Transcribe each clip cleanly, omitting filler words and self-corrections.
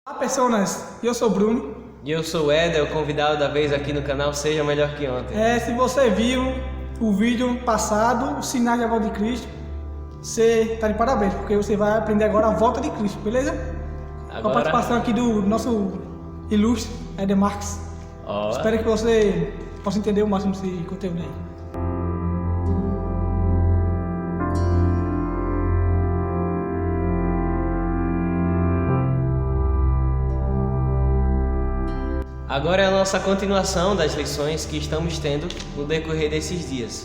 Olá, pessoas, eu sou o Bruno. E eu sou o Éder, o convidado da vez aqui no canal Seja Melhor Que Ontem. Se você viu o vídeo passado, os sinais da volta de Cristo, você está de parabéns, porque você vai aprender agora a volta de Cristo, beleza? Com a participação aqui do nosso ilustre Éder Marques. Espero que você possa entender o máximo desse conteúdo aí. Agora é a nossa continuação das lições que estamos tendo no decorrer desses dias.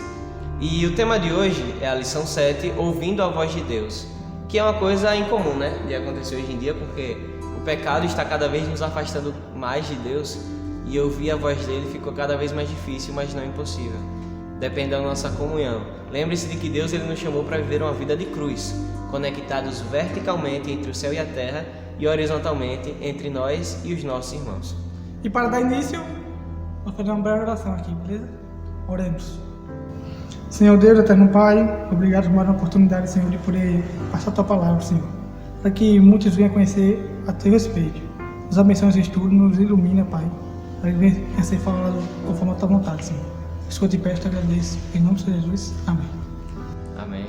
E o tema de hoje é a lição 7, Ouvindo a Voz de Deus, que é uma coisa incomum, né, de acontecer hoje em dia, porque o pecado está cada vez nos afastando mais de Deus e ouvir a voz dele ficou cada vez mais difícil, mas não impossível. Depende da nossa comunhão. Lembre-se de que Deus ele nos chamou para viver uma vida de cruz, conectados verticalmente entre o céu e a terra e horizontalmente entre nós e os nossos irmãos. E para dar início, vou fazer uma breve oração aqui, beleza? Oremos. Senhor Deus, eterno Pai, obrigado por mais uma oportunidade, Senhor, de poder passar a Tua palavra, Senhor, para que muitos venham conhecer a Teu respeito. Nos abençoe nesse estudo, nos ilumina, Pai, para que venha ser falado conforme a Tua vontade, Senhor. Escuta e peço, te agradeço. Em nome de Jesus, amém. Amém.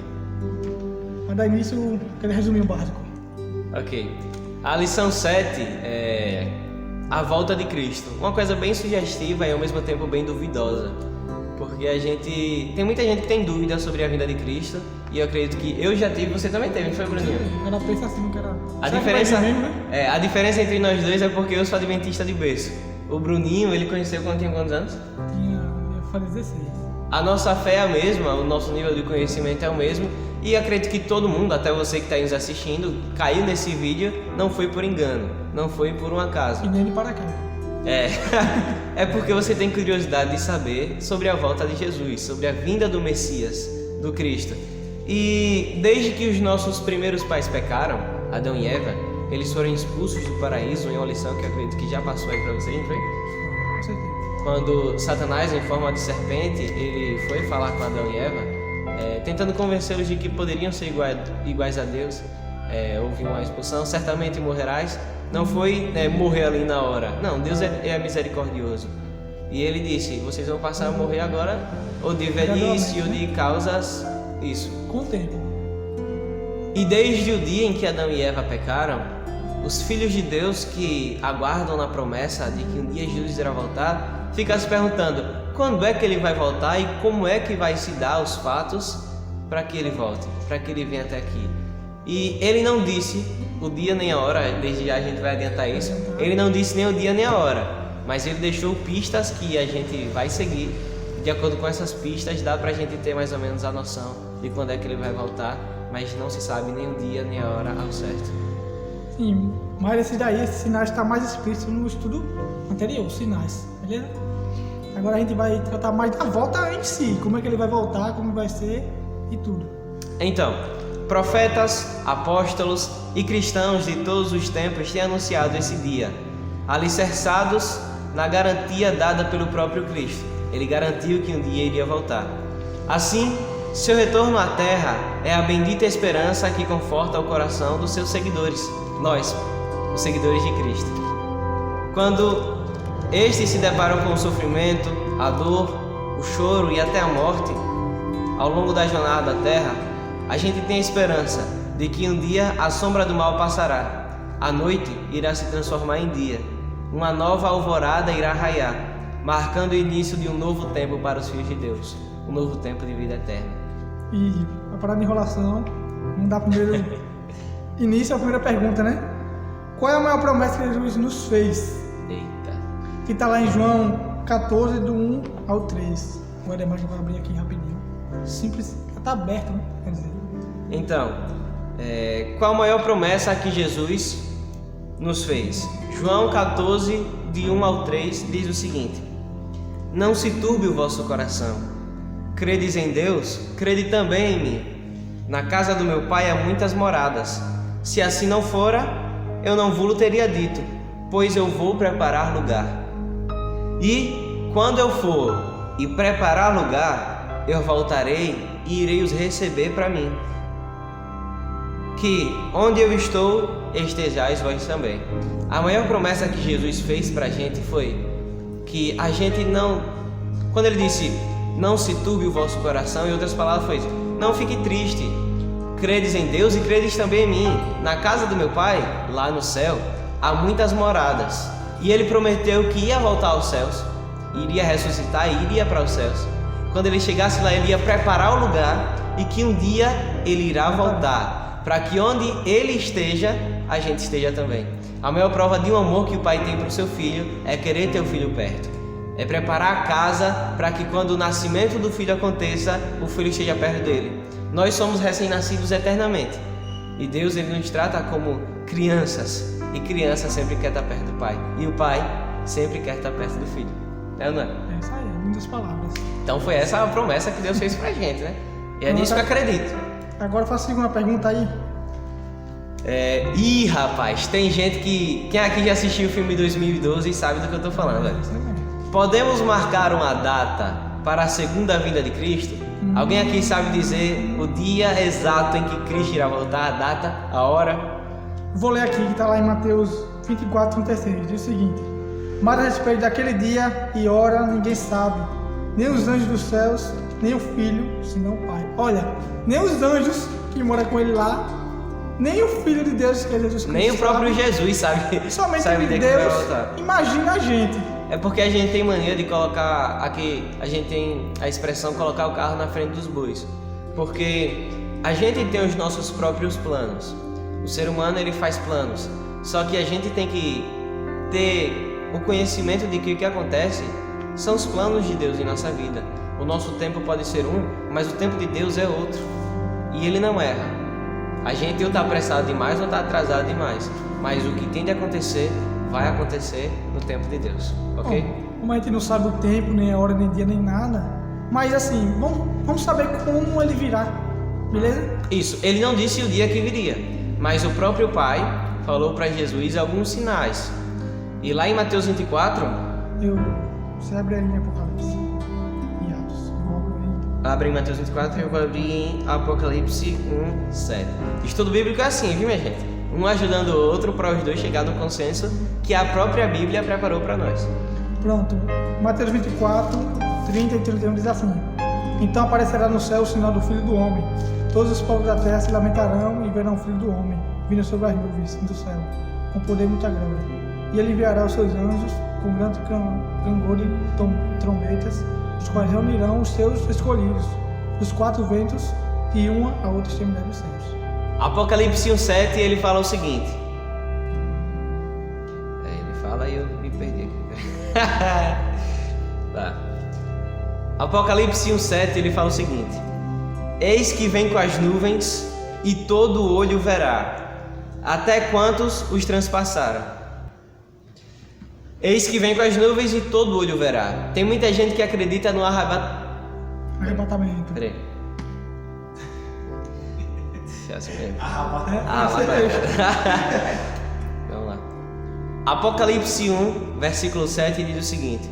Para dar início, eu quero resumir o básico. Ok. A lição 7 é a volta de Cristo. Uma coisa bem sugestiva e ao mesmo tempo bem duvidosa. Porque tem muita gente que tem dúvidas sobre a vinda de Cristo. E eu acredito que eu já tive, você também teve, não foi, Bruninho? Ela pensa assim, cara. A diferença entre nós dois é porque eu sou adventista de berço. O Bruninho, ele conheceu quando tinha quantos anos? Eu falei 16. A nossa fé é a mesma, o nosso nível de conhecimento é o mesmo. E acredito que todo mundo, até você que está nos assistindo, caiu nesse vídeo, não foi por engano, não foi por um acaso. E nem de paraquedas. É porque você tem curiosidade de saber sobre a volta de Jesus, sobre a vinda do Messias, do Cristo. E desde que os nossos primeiros pais pecaram, Adão e Eva, eles foram expulsos do paraíso, em uma lição que eu acredito que já passou aí para vocês, não foi? Com certeza. Quando Satanás, em forma de serpente, ele foi falar com Adão e Eva, tentando convencê-los de que poderiam ser iguais a Deus. Houve uma expulsão, certamente morrerás. Não foi morrer ali na hora. Não, Deus é misericordioso. E ele disse, vocês vão passar a morrer agora, ou de velhice, ou de causas, isso. Com o tempo. E desde o dia em que Adão e Eva pecaram, os filhos de Deus que aguardam na promessa de que um dia Jesus irá voltar, ficam se perguntando quando é que ele vai voltar e como é que vai se dar os fatos para que ele volte, para que ele venha até aqui. E ele não disse o dia nem a hora, desde já a gente vai adiantar isso, ele não disse nem o dia nem a hora, mas ele deixou pistas que a gente vai seguir. De acordo com essas pistas dá pra gente ter mais ou menos a noção de quando é que ele vai voltar, mas não se sabe nem o dia nem a hora ao certo. Sim, mas esses sinais estão mais explícitos no estudo anterior, os sinais, beleza? Agora a gente vai tratar mais da volta em si, como é que ele vai voltar, como vai ser e tudo. Então, profetas, apóstolos e cristãos de todos os tempos têm anunciado esse dia, alicerçados na garantia dada pelo próprio Cristo. Ele garantiu que um dia iria voltar. Assim, seu retorno à terra é a bendita esperança que conforta o coração dos seus seguidores, nós, os seguidores de Cristo. Quando estes se deparam com o sofrimento, a dor, o choro e até a morte, ao longo da jornada da terra, a gente tem a esperança de que um dia a sombra do mal passará, a noite irá se transformar em dia, uma nova alvorada irá raiar, marcando o início de um novo tempo para os filhos de Deus, um novo tempo de vida eterna. E para parar de enrolação, vamos dar primeiro início à primeira pergunta, né? Qual é a maior promessa que Jesus nos fez? Eita. Que está lá em João 14, do 1 ao 3. O Ademar vai abrir aqui rapidinho. Simples, está aberto, né? Quer dizer. Então, qual a maior promessa que Jesus nos fez? João 14, de 1 ao 3, diz o seguinte: Não se turbe o vosso coração. Credes em Deus, crede também em mim. Na casa do meu Pai há muitas moradas. Se assim não fora, eu não vos teria dito, pois eu vou preparar lugar. E quando eu for e preparar lugar, eu voltarei e irei os receber para mim, que onde eu estou, estejais vós também. A maior promessa que Jesus fez para a gente foi que a gente não... Quando ele disse, não se turbe o vosso coração, em outras palavras foi, não fique triste. Credes em Deus e credes também em mim. Na casa do meu Pai, lá no céu, há muitas moradas. E ele prometeu que ia voltar aos céus, iria ressuscitar e iria para os céus. Quando ele chegasse lá, ele ia preparar o lugar e que um dia ele irá voltar, para que onde ele esteja, a gente esteja também. A maior prova de um amor que o pai tem para o seu filho é querer ter o filho perto. É preparar a casa para que quando o nascimento do filho aconteça, o filho esteja perto dele. Nós somos recém-nascidos eternamente. E Deus, ele nos trata como crianças. E criança sempre quer estar perto do pai. E o pai sempre quer estar perto do filho. É ou não é? É isso aí, muitas palavras. Então foi essa a promessa que Deus fez pra gente, né? E é nisso que eu acredito. Agora faço a segunda pergunta aí. Rapaz, tem gente que... Quem aqui já assistiu o filme 2012 e sabe do que eu tô falando, velho. Podemos marcar uma data para a segunda vinda de Cristo? Alguém aqui sabe dizer o dia exato em que Cristo irá voltar, a data, a hora? Vou ler aqui, que está lá em Mateus 24:36, diz o seguinte: mas a respeito daquele dia e hora ninguém sabe, nem os anjos dos céus, nem o Filho, senão o Pai. Olha, nem os anjos que moram com ele lá, nem o Filho de Deus, que é Jesus Cristo, nem o próprio Jesus sabe. Somente sabe de que vai Deus. voltar. Imagina a gente. É porque a gente tem mania de colocar aqui, a gente tem a expressão colocar o carro na frente dos bois. Porque a gente tem os nossos próprios planos. O ser humano, ele faz planos. Só que a gente tem que ter o conhecimento de que o que acontece são os planos de Deus em nossa vida. O nosso tempo pode ser um, mas o tempo de Deus é outro. E ele não erra. A gente ou está apressado demais ou está atrasado demais. Mas o que tem de acontecer, vai acontecer no tempo de Deus, ok? Bom, como a gente não sabe o tempo, nem a hora, nem dia, nem nada, mas assim, vamos saber como ele virá, beleza? Isso, ele não disse o dia que viria, mas o próprio Pai falou para Jesus alguns sinais. E lá em Mateus 24... Você abre aí em Apocalipse, em Atos, eu abro aí. Abre em Mateus 24 e eu vou abrir em Apocalipse 1:7. Estudo bíblico é assim, viu, minha gente? Um ajudando o outro para os dois chegar no consenso que a própria Bíblia preparou para nós. Pronto, Mateus 24, 30 e 31 diz assim: então aparecerá no céu o sinal do Filho do Homem. Todos os povos da terra se lamentarão e verão o Filho do Homem vindo sobre as nuvens do céu, com poder e muita glória. E ele enviará os seus anjos com grande clangor de trombetas, os quais reunirão os seus escolhidos dos quatro ventos e uma a outra extremidade dos céus. Apocalipse 1:7, ele fala o seguinte. Ele fala e eu me perdi aqui. Tá. Apocalipse 1:7, ele fala o seguinte: eis que vem com as nuvens e todo olho verá, até quantos os transpassaram. Eis que vem com as nuvens e todo olho verá. Tem muita gente que acredita no arrebatamento. Peraí. Vamos lá. Apocalipse 1, versículo 7 diz o seguinte: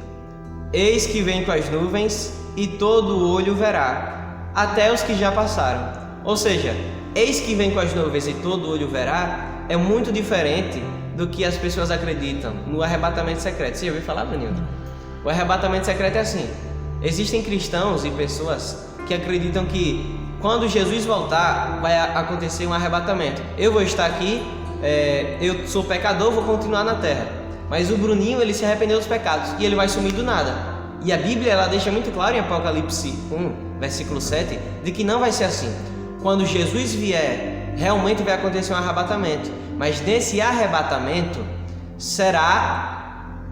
eis que vem com as nuvens e todo olho verá, até os que já passaram. Ou seja, eis que vem com as nuvens e todo olho verá é muito diferente do que as pessoas acreditam no arrebatamento secreto. Você já ouviu falar, Danilo? O arrebatamento secreto é assim: existem cristãos e pessoas que acreditam que quando Jesus voltar, vai acontecer um arrebatamento. Eu vou estar aqui, eu sou pecador, vou continuar na terra. Mas o Bruninho, ele se arrependeu dos pecados e ele vai sumir do nada. E a Bíblia, ela deixa muito claro em Apocalipse 1, versículo 7, de que não vai ser assim. Quando Jesus vier, realmente vai acontecer um arrebatamento. Mas nesse arrebatamento, será,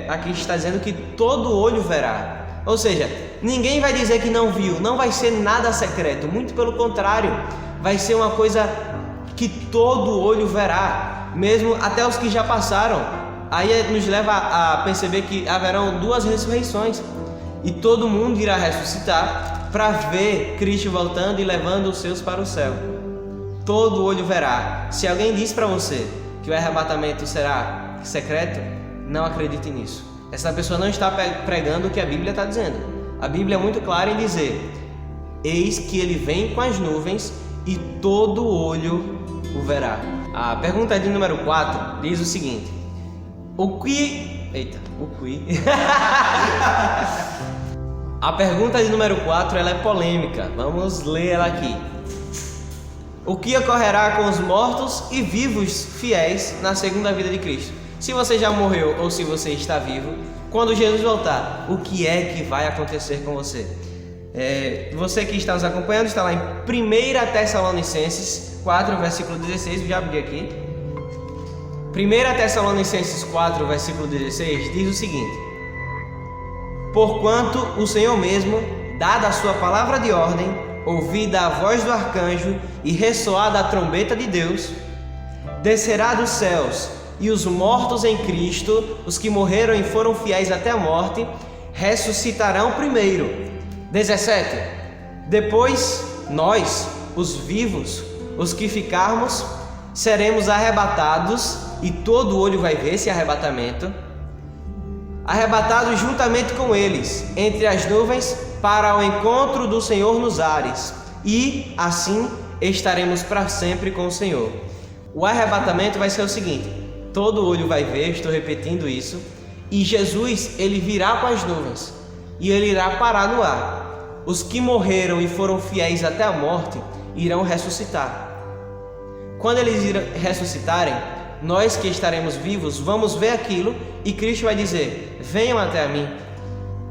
aqui está dizendo que todo olho verá. Ou seja, ninguém vai dizer que não viu, não vai ser nada secreto, muito pelo contrário, vai ser uma coisa que todo olho verá, mesmo até os que já passaram. Aí nos leva a perceber que haverão duas ressurreições e todo mundo irá ressuscitar para ver Cristo voltando e levando os seus para o céu. Todo olho verá. Se alguém diz para você que o arrebatamento será secreto, não acredite nisso. Essa pessoa não está pregando o que a Bíblia está dizendo. A Bíblia é muito clara em dizer: eis que ele vem com as nuvens e todo olho o verá. A pergunta de número 4 diz o seguinte: O que... Eita, o que... A pergunta de número 4, ela é polêmica. Vamos ler ela aqui. O que ocorrerá com os mortos e vivos fiéis na segunda vinda de Cristo? Se você já morreu ou se você está vivo, quando Jesus voltar, o que é que vai acontecer com você? Você que está nos acompanhando, está lá em 1 Tessalonicenses 4, versículo 16, eu já abri aqui. 1 Tessalonicenses 4, versículo 16, diz o seguinte: Porquanto o Senhor mesmo, dada a sua palavra de ordem, ouvida a voz do arcanjo e ressoada a trombeta de Deus, descerá dos céus, e os mortos em Cristo, os que morreram e foram fiéis até a morte, ressuscitarão primeiro. 17. Depois, nós, os vivos, os que ficarmos, seremos arrebatados, e todo olho vai ver esse arrebatamento, arrebatados juntamente com eles, entre as nuvens, para o encontro do Senhor nos ares, e assim estaremos para sempre com o Senhor. O arrebatamento vai ser o seguinte: todo olho vai ver, estou repetindo isso, e Jesus, ele virá com as nuvens, e ele irá parar no ar. Os que morreram e foram fiéis até a morte irão ressuscitar. Quando eles ressuscitarem, nós que estaremos vivos vamos ver aquilo, e Cristo vai dizer: venham até a mim.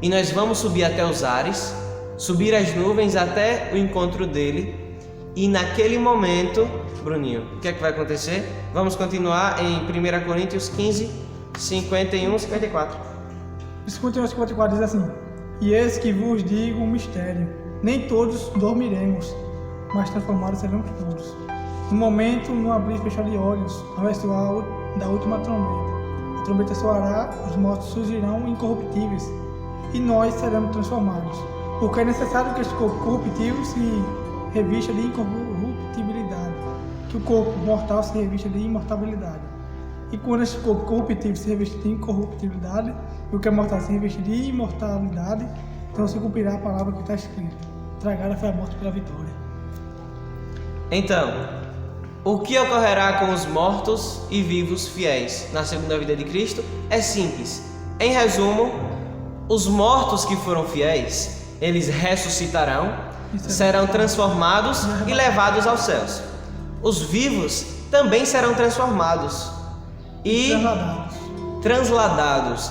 E nós vamos subir até os ares, subir as nuvens até o encontro dele. E naquele momento, Bruninho, o que é que vai acontecer? Vamos continuar em 1 Coríntios 15, 51, 54. 51, 54 diz assim: E eis que vos digo um mistério: nem todos dormiremos, mas transformados seremos todos. No momento, no abrir e fechar de olhos, ao ressoar da última trombeta. A trombeta soará, os mortos surgirão incorruptíveis, e nós seremos transformados. Porque é necessário que este corpo corruptível se revista de incorruptibilidade, que o corpo mortal se revista de imortalidade. E quando este corpo corruptível se reveste de incorruptibilidade, e o que é mortal se reveste de imortalidade, então se cumprirá a palavra que está escrita: tragada foi a morte pela vitória. Então, o que ocorrerá com os mortos e vivos fiéis na segunda vinda de Cristo é simples. Em resumo, os mortos que foram fiéis, eles ressuscitarão, serão transformados e levados aos céus. Os vivos também serão transformados e transladados.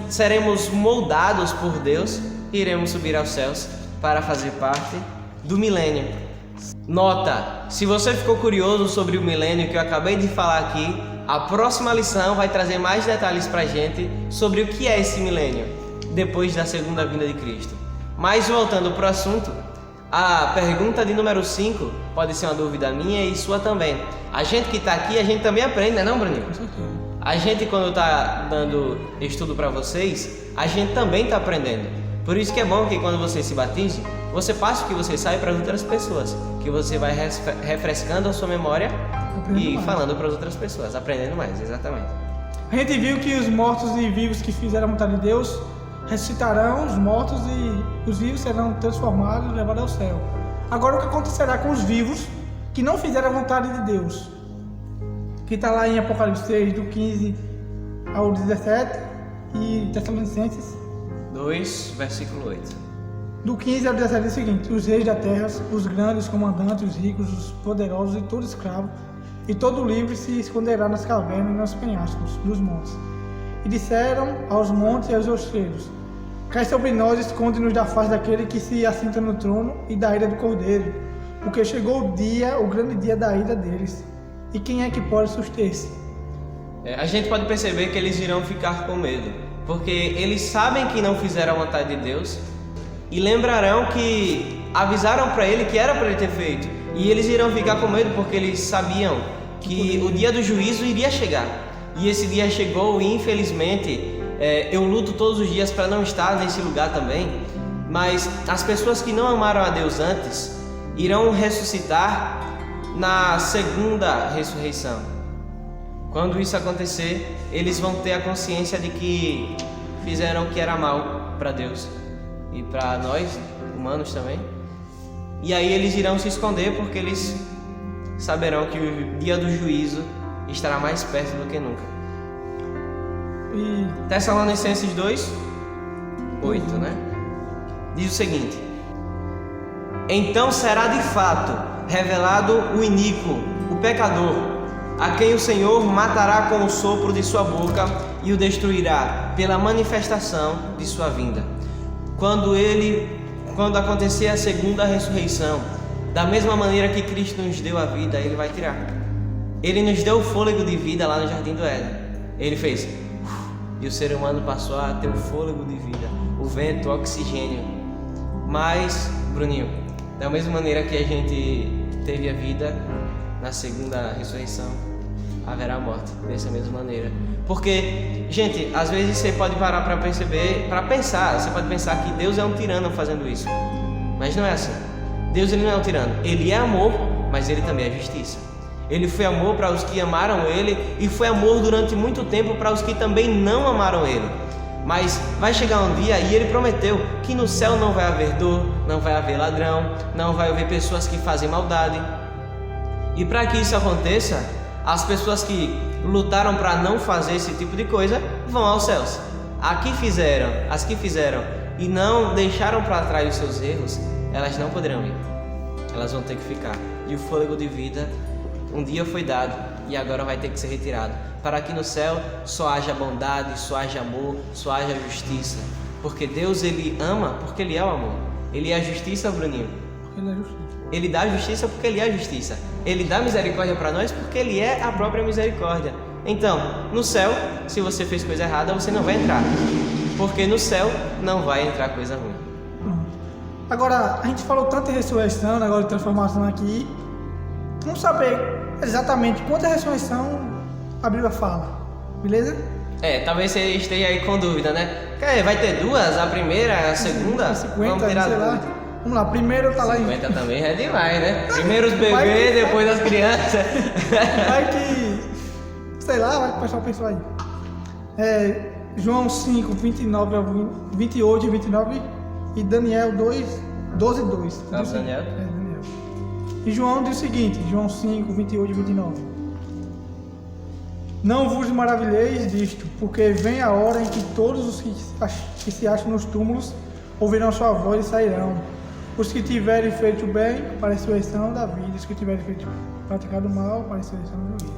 Seremos moldados por Deus e iremos subir aos céus para fazer parte do milênio. Nota, se você ficou curioso sobre o milênio que eu acabei de falar aqui, a próxima lição vai trazer mais detalhes pra gente sobre o que é esse milênio, depois da segunda vinda de Cristo. Mas voltando pro assunto, a pergunta de número 5 pode ser uma dúvida minha e sua também. A gente que tá aqui, a gente também aprende, né não, Bruninho? A gente, quando tá dando estudo para vocês, a gente também tá aprendendo. Por isso que é bom que quando você se batize, você passe o que você sabe para as outras pessoas, que você vai refrescando a sua memória e falando para as outras pessoas, aprendendo mais, exatamente. A gente viu que os mortos e vivos que fizeram a vontade de Deus ressuscitarão, os mortos e os vivos serão transformados e levados ao céu. Agora, o que acontecerá com os vivos que não fizeram a vontade de Deus? Que está lá em Apocalipse 6, do 15 ao 17, e Tessalonicenses 2, versículo 8. Do 15 ao 17 é o seguinte: os reis da terra, os grandes, os comandantes, os ricos, os poderosos e todo escravo, e todo livre se esconderá nas cavernas e nos penhascos dos montes. E disseram aos montes e aos rosteiros: cai sobre nós, esconde-nos da face daquele que se assenta no trono e da ira do Cordeiro, porque chegou o dia, o grande dia da ira deles. E quem é que pode suster-se? A gente pode perceber que eles irão ficar com medo, porque eles sabem que não fizeram a vontade de Deus e lembrarão que avisaram para ele que era para ele ter feito, e eles irão ficar com medo porque eles sabiam que o dia do juízo iria chegar. E esse dia chegou e infelizmente eu luto todos os dias para não estar nesse lugar também, mas as pessoas que não amaram a Deus antes irão ressuscitar na segunda ressurreição. Quando isso acontecer, eles vão ter a consciência de que fizeram o que era mal para Deus e para nós, humanos também. E aí eles irão se esconder porque eles saberão que o dia do juízo estará mais perto do que nunca. E Tessalonicenses 2, 8, né? Diz o seguinte: então será de fato revelado o iníquo, o pecador, a quem o Senhor matará com o sopro de sua boca e o destruirá pela manifestação de sua vinda. Quando acontecer a segunda ressurreição, da mesma maneira que Cristo nos deu a vida, Ele vai tirar. Ele nos deu o fôlego de vida lá no Jardim do Éden. Ele fez, e o ser humano passou a ter o fôlego de vida, o vento, o oxigênio. Mas, Bruninho, da mesma maneira que a gente teve a vida, na segunda ressurreição haverá a morte, dessa mesma maneira. Porque, gente, às vezes você pode parar para pensar, você pode pensar que Deus é um tirano fazendo isso, mas não é assim. Deus, ele não é um tirano, Ele é amor, mas Ele também é justiça. Ele foi amor para os que amaram Ele e foi amor durante muito tempo para os que também não amaram Ele. Mas vai chegar um dia e Ele prometeu que no céu não vai haver dor, não vai haver ladrão, não vai haver pessoas que fazem maldade. E para que isso aconteça, as pessoas que lutaram para não fazer esse tipo de coisa vão aos céus. As que fizeram e não deixaram para trás os seus erros, elas não poderão ir. Elas vão ter que ficar. E o fôlego de vida um dia foi dado e agora vai ter que ser retirado, para que no céu só haja bondade, só haja amor, só haja justiça. Porque Deus, Ele ama porque Ele é o amor. Ele é a justiça, Bruninho. Porque Ele é justiça. Ele dá justiça porque Ele é a justiça. Ele dá misericórdia para nós porque Ele é a própria misericórdia. Então, no céu, se você fez coisa errada, você não vai entrar. Porque no céu não vai entrar coisa ruim. Agora, a gente falou tanto em ressurreição, negócio de transformação aqui. Vamos saber exatamente quanta ressurreição a Bíblia fala, beleza? Talvez você esteja aí com dúvida, né? Vai ter duas? A primeira, a segunda? 50, vamos tirar sei lá. Vamos lá, primeiro tá lá em... 50 também é demais, né? Primeiro os bebês, depois as crianças. Vai que... sei lá, vai que o pessoal pensou aí. João 5, 29 ao 28 e 29 e Daniel 2, 12 e 2. Daniel? Daniel. E João diz o seguinte, João 5, 28 e 29. Não vos maravilheis disto, porque vem a hora em que todos os que se acham nos túmulos ouvirão sua voz e sairão. Os que tiverem feito bem, para a ressurreição da vida. Os que tiverem praticado mal, para a ressurreição do juízo.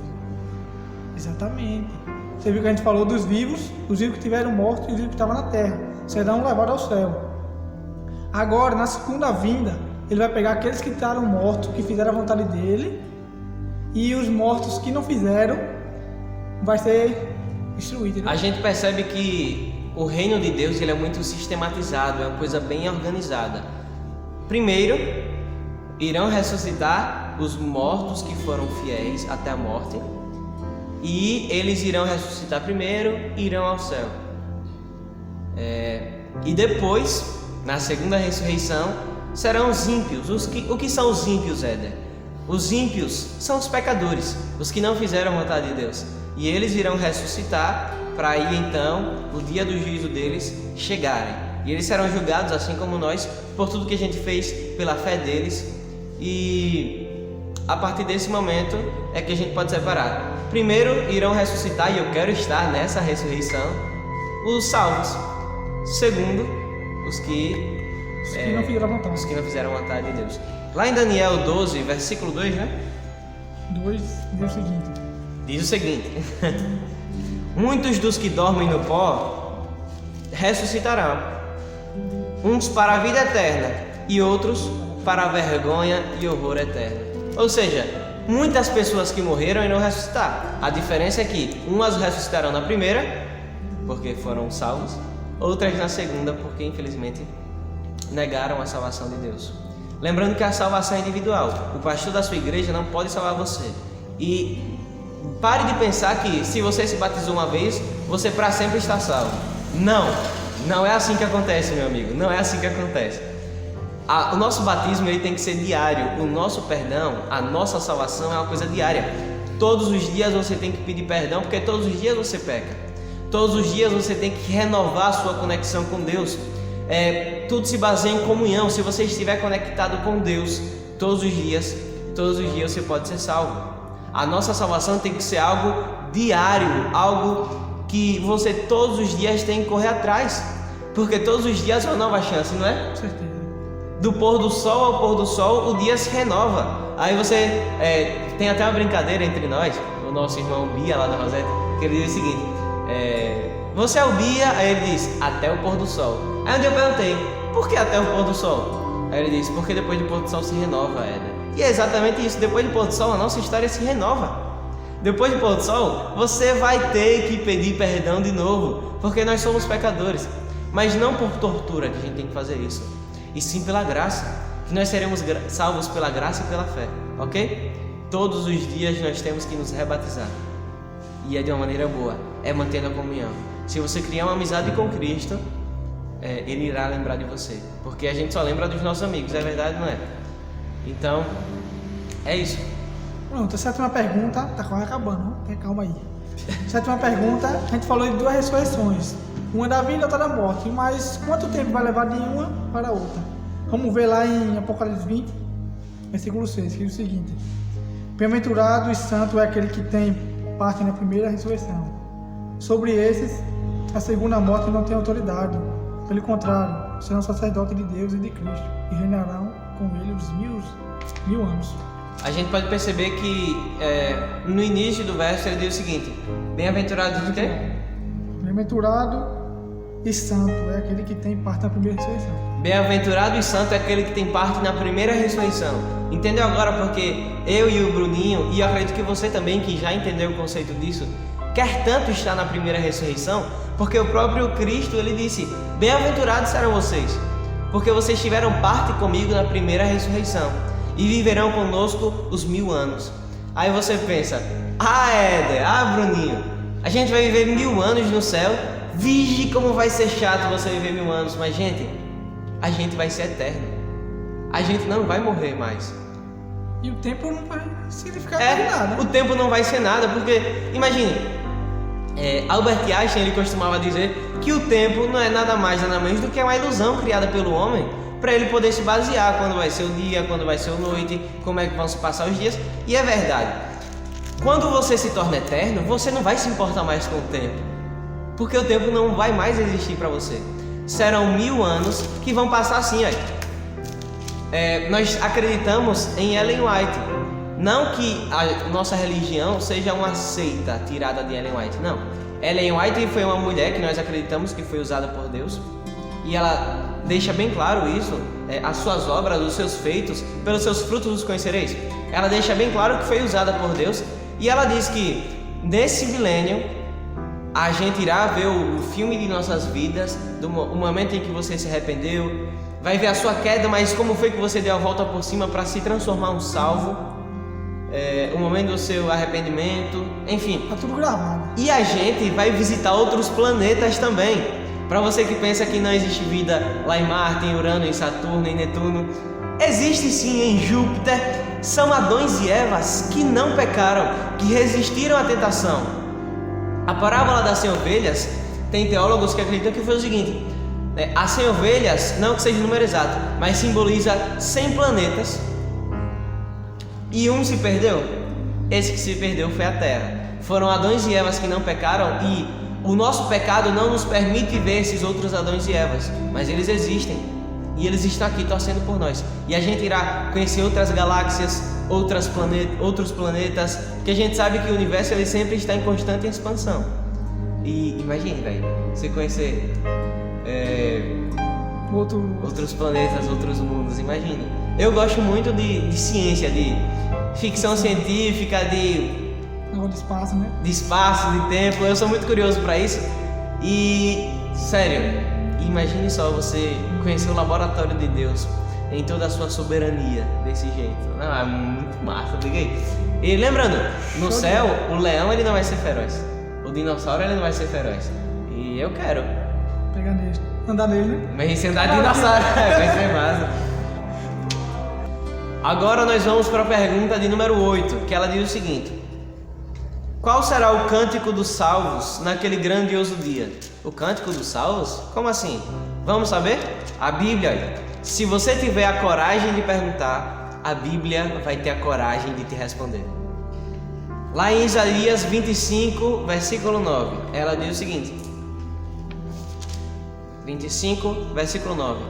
Exatamente. Você viu que a gente falou dos vivos que tiveram mortos e os vivos que estavam na terra. Serão levados ao céu. Agora, na segunda vinda, Ele vai pegar aqueles que estavam mortos, que fizeram a vontade dEle, e os mortos que não fizeram, vai ser destruído. Né? A gente percebe que o reino de Deus, ele é muito sistematizado, é uma coisa bem organizada. Primeiro, irão ressuscitar os mortos que foram fiéis até a morte, e eles irão ressuscitar primeiro e irão ao céu. E depois, na segunda ressurreição, serão os ímpios. O que são os ímpios, Éder? Os ímpios são os pecadores, os que não fizeram a vontade de Deus. E eles irão ressuscitar para aí então o dia do juízo deles chegarem. E eles serão julgados assim como nós por tudo que a gente fez pela fé deles. E a partir desse momento é que a gente pode separar. Primeiro irão ressuscitar, e eu quero estar nessa ressurreição, os salvos. Segundo, os que não fizeram a vontade. Os que não fizeram a vontade de Deus. Lá em Daniel 12, versículo 2, né? 2 diz o seguinte. Muitos dos que dormem no pó ressuscitarão, uns para a vida eterna e outros para a vergonha e horror eterno. Ou seja, muitas pessoas que morreram irão ressuscitar. A diferença é que umas ressuscitarão na primeira, porque foram salvos, outras na segunda, porque infelizmente negaram a salvação de Deus. Lembrando que a salvação é individual. O pastor da sua igreja não pode salvar você. E pare de pensar que se você se batizou uma vez, você para sempre está salvo. Não é assim que acontece, meu amigo. Não é assim que acontece. O nosso batismo ele tem que ser diário. O nosso perdão, a nossa salvação é uma coisa diária. Todos os dias você tem que pedir perdão, porque todos os dias você peca. Todos os dias você tem que renovar a sua conexão com Deus. Tudo se baseia em comunhão. Se você estiver conectado com Deus todos os dias você pode ser salvo. A nossa salvação tem que ser algo diário, algo que você todos os dias tem que correr atrás, porque todos os dias é uma nova chance, não é? Com certeza. Do pôr do sol ao pôr do sol, o dia se renova. Aí você tem até uma brincadeira entre nós, o nosso irmão Bia lá da Roseta, que ele diz o seguinte: você é o Bia? Aí ele diz, até o pôr do sol. Aí um dia eu perguntei, por que até o pôr do sol? Aí ele disse, porque depois do pôr do sol se renova, Éder. E é exatamente isso, depois do pôr do sol a nossa história se renova. Depois do pôr do sol, você vai ter que pedir perdão de novo, porque nós somos pecadores. Mas não por tortura que a gente tem que fazer isso, e sim pela graça, que nós seremos salvos pela graça e pela fé, ok? Todos os dias nós temos que nos rebatizar, e é de uma maneira boa, é mantendo a comunhão. Se você criar uma amizade com Cristo, Ele irá lembrar de você, porque a gente só lembra dos nossos amigos, é verdade, não é? Então, é isso. Pronto, a sétima pergunta, tá quase acabando, não? Calma aí. Sétima pergunta, a gente falou de duas ressurreições, uma da vida e outra da morte, mas quanto tempo vai levar de uma para a outra? Vamos ver lá em Apocalipse 20, versículo 6, que diz o seguinte: bem-aventurado e santo é aquele que tem parte na primeira ressurreição. Sobre esses, a segunda morte não tem autoridade, pelo contrário, serão sacerdotes de Deus e de Cristo, e reinarão com ele os mil anos. A gente pode perceber que no início do verso ele diz o seguinte: bem-aventurado de quê? Bem-aventurado e santo é aquele que tem parte na primeira ressurreição. Bem-aventurado e santo é aquele que tem parte na primeira ressurreição. Entendeu agora porque eu e o Bruninho, e eu acredito que você também, que já entendeu o conceito disso, quer tanto estar na primeira ressurreição? Porque o próprio Cristo, ele disse: bem-aventurados serão vocês, porque vocês tiveram parte comigo na primeira ressurreição e viverão conosco os 1000 anos. Aí você pensa: Éder, Bruninho, a gente vai viver 1000 anos no céu? Vige como vai ser chato você viver 1000 anos. Mas gente, a gente vai ser eterno, a gente não vai morrer mais. E o tempo não vai significar nada. O tempo não vai ser nada, porque imagine, Albert Einstein, ele costumava dizer que o tempo não é nada mais nada menos do que uma ilusão criada pelo homem para ele poder se basear quando vai ser o dia, quando vai ser a noite, como é que vão se passar os dias. E é verdade, quando você se torna eterno, você não vai se importar mais com o tempo, porque o tempo não vai mais existir para você. Serão 1000 anos que vão passar assim, nós acreditamos em Ellen White. Não que a nossa religião seja uma seita tirada de Ellen White, não. Ellen White foi uma mulher que nós acreditamos que foi usada por Deus, e ela deixa bem claro isso, as suas obras, os seus feitos, pelos seus frutos os conhecereis. Ela deixa bem claro que foi usada por Deus, e ela diz que nesse milênio a gente irá ver o filme de nossas vidas, o momento em que você se arrependeu, vai ver a sua queda, mas como foi que você deu a volta por cima para se transformar um salvo, o momento do seu arrependimento, enfim. Tá tudo gravado. E a gente vai visitar outros planetas também. Para você que pensa que não existe vida lá em Marte, em Urano, em Saturno, em Netuno, existe sim em Júpiter. São Adões e Evas que não pecaram, que resistiram à tentação. A parábola das 100 ovelhas, tem teólogos que acreditam que foi o seguinte: as 100 ovelhas, não que seja o número exato, mas simboliza 100 planetas, e um se perdeu. Esse que se perdeu foi a Terra. Foram Adões e Evas que não pecaram, e o nosso pecado não nos permite ver esses outros Adões e Evas, mas eles existem, e eles estão aqui torcendo por nós. E a gente irá conhecer outras galáxias, outros planetas, porque a gente sabe que o universo ele sempre está em constante expansão. E imagine, velho, você conhecer outros planetas, outros mundos, imagine. Eu gosto muito de ciência, de ficção científica, de espaço, né? De espaço, de tempo. Eu sou muito curioso para isso. E sério, imagine só você conhecer o laboratório de Deus em toda a sua soberania desse jeito. Não, é muito massa, liguei. E lembrando, no céu, o leão ele não vai ser feroz, o dinossauro ele não vai ser feroz. E eu quero pegar nele, andar nele, né? Mas se andar de dinossauro vai ser massa. Agora nós vamos para a pergunta de número 8, que ela diz o seguinte: qual será o cântico dos salvos naquele grandioso dia? O cântico dos salvos? Como assim? Vamos saber? A Bíblia. Se você tiver a coragem de perguntar, a Bíblia vai ter a coragem de te responder. Lá em Isaías 25, versículo 9, ela diz o seguinte: 25, versículo 9: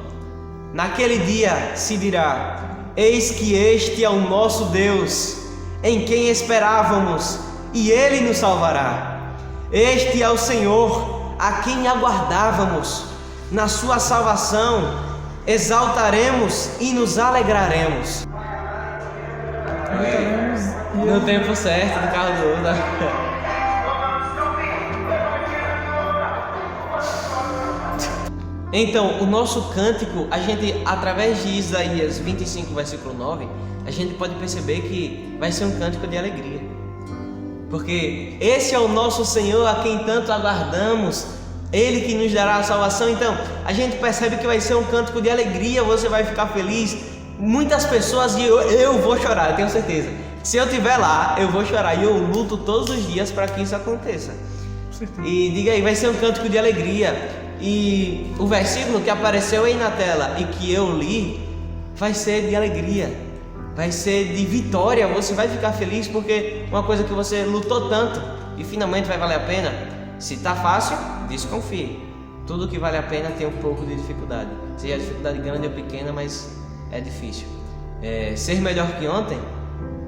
Naquele dia se dirá: Eis que este é o nosso Deus, em quem esperávamos, e Ele nos salvará. Este é o Senhor, a quem aguardávamos. Na sua salvação exaltaremos e nos alegraremos. No tempo certo, do carro do outro. Então, o nosso cântico, a gente, através de Isaías 25, versículo 9, a gente pode perceber que vai ser um cântico de alegria. Porque esse é o nosso Senhor, a quem tanto aguardamos, Ele que nos dará a salvação. Então, a gente percebe que vai ser um cântico de alegria, você vai ficar feliz. Muitas pessoas, e eu vou chorar, eu tenho certeza. Se eu estiver lá, eu vou chorar, e eu luto todos os dias para que isso aconteça. E diga aí, vai ser um cântico de alegria. E o versículo que apareceu aí na tela e que eu li vai ser de alegria, vai ser de vitória. Você vai ficar feliz porque uma coisa que você lutou tanto e finalmente vai valer a pena. Se tá fácil, desconfie. Tudo que vale a pena tem um pouco de dificuldade, seja a dificuldade grande ou pequena, mas é difícil. Ser melhor que ontem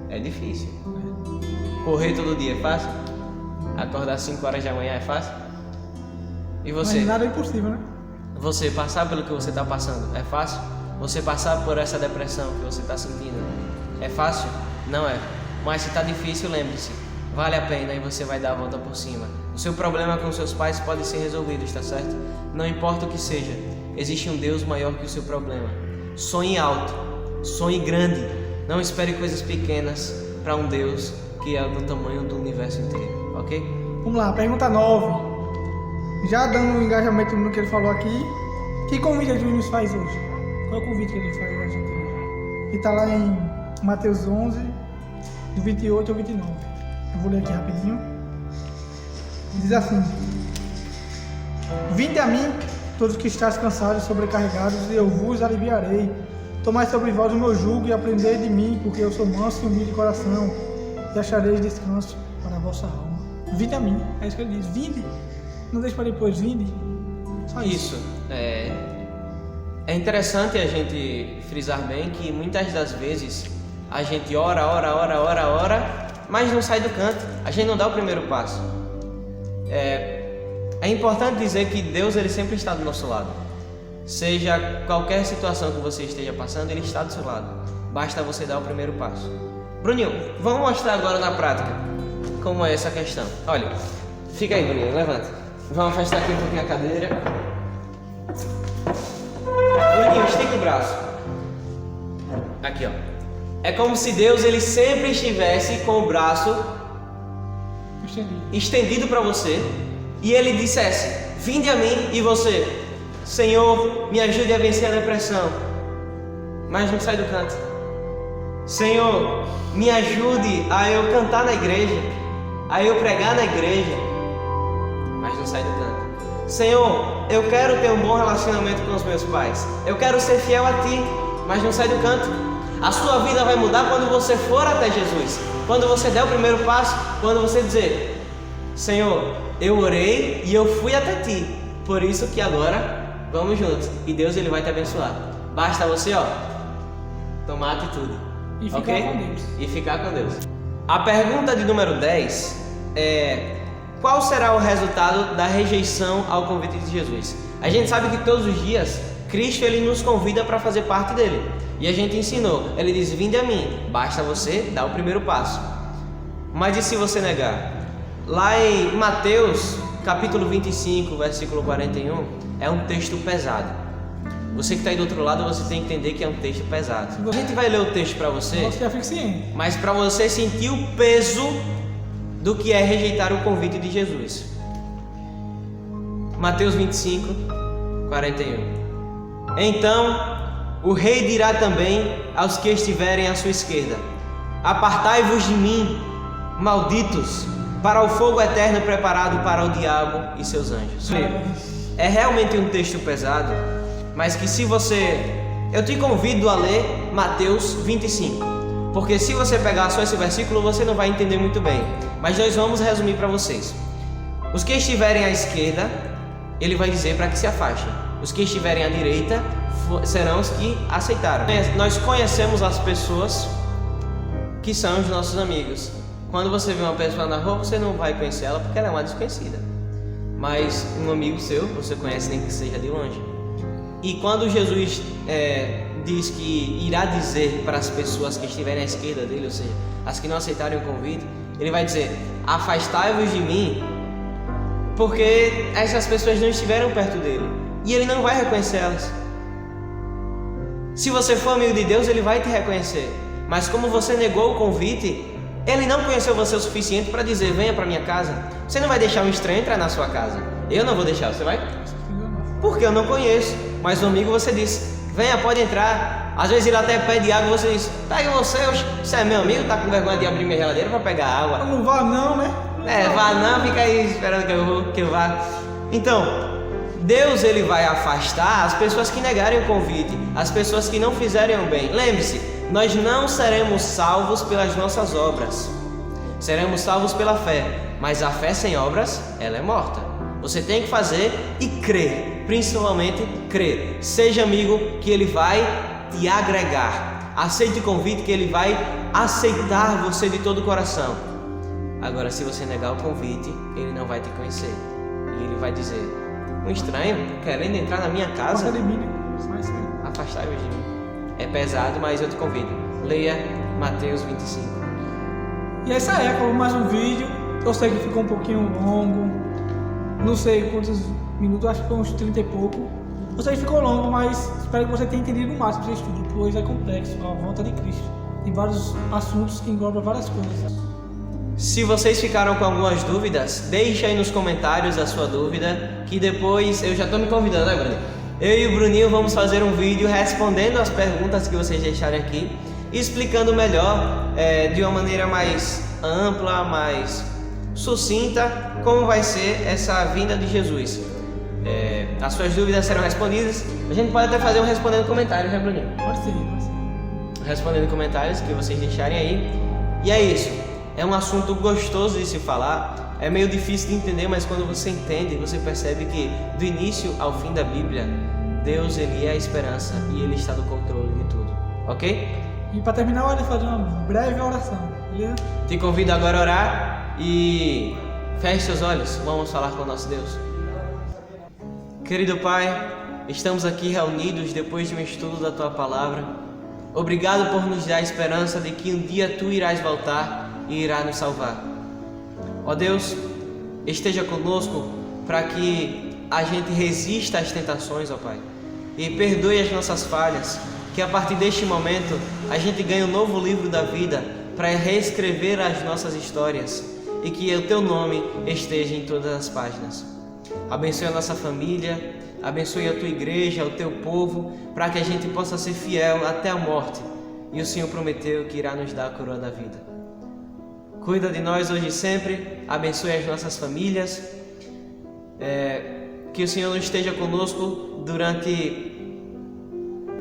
é difícil. Correr todo dia é fácil? Acordar 5 horas da manhã é fácil? E você? Mas nada é impossível, né? Você passar pelo que você está passando é fácil? Você passar por essa depressão que você está sentindo é fácil? Não é. Mas se está difícil, lembre-se, vale a pena e você vai dar a volta por cima. O seu problema com seus pais pode ser resolvido, está certo? Não importa o que seja, existe um Deus maior que o seu problema. Sonhe alto, sonhe grande. Não espere coisas pequenas para um Deus que é do tamanho do universo inteiro, ok? Vamos lá, pergunta 9. Já dando um engajamento no que ele falou aqui, que convite ele nos faz hoje? Qual é o convite que ele faz a gente hoje? Ele está lá em Mateus 11, do 28 ao 29. Eu vou ler aqui rapidinho. Diz assim: Vinde a mim, todos que estáis cansados e sobrecarregados, e eu vos aliviarei. Tomai sobre vós o meu jugo e aprendei de mim, porque eu sou manso e humilde de coração, e achareis descanso para a vossa alma. Vinde a mim, é isso que ele diz. Vinde. Não deixe para depois, vinde. Só isso. É interessante a gente frisar bem que muitas das vezes a gente ora, mas não sai do canto. A gente não dá o primeiro passo. É importante dizer que Deus, ele sempre está do nosso lado. Seja qualquer situação que você esteja passando, Ele está do seu lado. Basta você dar o primeiro passo. Bruninho, vamos mostrar agora na prática como é essa questão. Olha, fica aí, Bruninho, levanta. Vamos afastar aqui um pouquinho a cadeira. Bruninho, estica o braço. Aqui, ó. É como se Deus, ele sempre estivesse com o braço estendido para você e ele dissesse: vinde a mim. E você: Senhor, me ajude a vencer a depressão. Mas não sai do canto. Senhor, me ajude a eu cantar na igreja, a eu pregar na igreja. Mas não sai do canto. Senhor, eu quero ter um bom relacionamento com os meus pais. Eu quero ser fiel a Ti. Mas não sai do canto. A sua vida vai mudar quando você for até Jesus. Quando você der o primeiro passo. Quando você dizer: Senhor, eu orei e eu fui até Ti. Por isso que agora vamos juntos. E Deus, ele vai te abençoar. Basta você, tomar atitude. E ficar com Deus. E ficar com Deus. A pergunta de número 10 é: qual será o resultado da rejeição ao convite de Jesus? A gente sabe que todos os dias Cristo, ele nos convida para fazer parte dele. E a gente ensinou. Ele diz: vinde a mim. Basta você dar o primeiro passo. Mas e se você negar? Lá em Mateus, capítulo 25, versículo 41, é um texto pesado. Você que está aí do outro lado, você tem que entender que é um texto pesado. A gente vai ler o texto para você, mas para você sentir o peso do que é rejeitar o convite de Jesus. Mateus 25, 41. Então o rei dirá também aos que estiverem à sua esquerda: apartai-vos de mim, malditos, para o fogo eterno preparado para o diabo e seus anjos. É realmente um texto pesado, mas que se você... Eu te convido a ler Mateus 25. Porque se você pegar só esse versículo, você não vai entender muito bem. Mas nós vamos resumir para vocês. Os que estiverem à esquerda, ele vai dizer para que se afastem. Os que estiverem à direita serão os que aceitaram. Nós conhecemos as pessoas que são os nossos amigos. Quando você vê uma pessoa na rua, você não vai conhecer ela porque ela é uma desconhecida. Mas um amigo seu, você conhece nem que seja de longe. E quando Jesus diz que irá dizer para as pessoas que estiverem à esquerda dele, ou seja, as que não aceitarem o convite, ele vai dizer: afastai-vos de mim, porque essas pessoas não estiveram perto dele e ele não vai reconhecê-las. Se você for amigo de Deus, ele vai te reconhecer, mas como você negou o convite, ele não conheceu você o suficiente para dizer: venha para minha casa. Você não vai deixar um estranho entrar na sua casa. Eu não vou deixar, você vai? Porque eu não conheço. Mas o amigo, você disse: venha, pode entrar. Às vezes ele até pede água, você diz: tá aí você é meu amigo, tá com vergonha de abrir minha geladeira para pegar água. Não vá não, né? Vá não, fica aí esperando que eu vá. Então, Deus ele vai afastar as pessoas que negarem o convite, as pessoas que não fizerem o bem. Lembre-se, nós não seremos salvos pelas nossas obras, seremos salvos pela fé, mas a fé sem obras, ela é morta. Você tem que fazer e crer, principalmente crer. Seja amigo que ele vai te agregar, aceite o convite que ele vai aceitar você de todo o coração. Agora, se você negar o convite, ele não vai te conhecer e ele vai dizer: um estranho querendo entrar na minha casa, afastai-vos de mim. É pesado, mas eu te convido. Leia Mateus 25. E essa é, acabou mais um vídeo. Eu sei que ficou um pouquinho longo, não sei quantos minutos, acho que foi uns 30 e pouco. Eu sei que ficou longo, mas espero que você tenha entendido o máximo desse estudo, pois é complexo, a volta de Cristo. Tem vários assuntos que englobam várias coisas. Se vocês ficaram com algumas dúvidas, deixa aí nos comentários a sua dúvida, que depois eu já estou me convidando, né, Bruno? Eu e o Bruninho vamos fazer um vídeo respondendo as perguntas que vocês deixarem aqui, explicando melhor, de uma maneira mais ampla, mais sucinta, como vai ser essa vinda de Jesus. As suas dúvidas serão respondidas. A gente pode até fazer um respondendo comentários, né, Bruninho? Pode ser. Respondendo comentários que vocês deixarem aí. E é isso. É um assunto gostoso de se falar. É meio difícil de entender, mas quando você entende, você percebe que do início ao fim da Bíblia, Deus ele é a esperança e ele está no controle de tudo. Ok? E para terminar, eu vou fazer uma breve oração, beleza? Te convido agora a orar e feche seus olhos. Vamos falar com o nosso Deus. Querido Pai, estamos aqui reunidos depois de um estudo da Tua Palavra. Obrigado por nos dar a esperança de que um dia Tu irás voltar e irá nos salvar. Ó Deus, esteja conosco para que a gente resista às tentações, ó Pai, e perdoe as nossas falhas, que a partir deste momento a gente ganhe um novo livro da vida para reescrever as nossas histórias e que o Teu nome esteja em todas as páginas. Abençoe a nossa família, abençoe a Tua igreja, o Teu povo, para que a gente possa ser fiel até a morte. E o Senhor prometeu que irá nos dar a coroa da vida. Cuida de nós hoje e sempre, abençoe as nossas famílias, que o Senhor não esteja conosco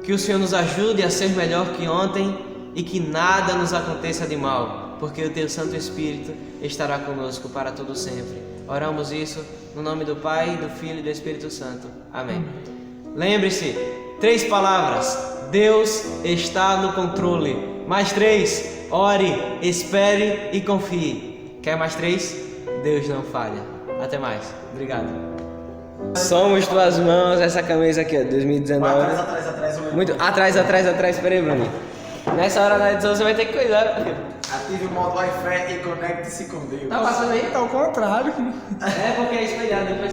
que o Senhor nos ajude a ser melhor que ontem e que nada nos aconteça de mal, porque o Teu Santo Espírito estará conosco para todo sempre. Oramos isso no nome do Pai, do Filho e do Espírito Santo. Amém. Lembre-se, 3 palavras: Deus está no controle. Mais 3: ore, espere e confie. Quer mais 3? Deus não falha. Até mais. Obrigado. Somos Tuas mãos. Essa camisa aqui, ó, 2019. Atrás. Muito atrás. Espera aí, Bruno. Nessa hora da edição você vai ter que cuidar. Ative o modo Wi-Fi e conecte-se com Deus. Tá passando aí? Ao contrário. É porque é espelhado depois.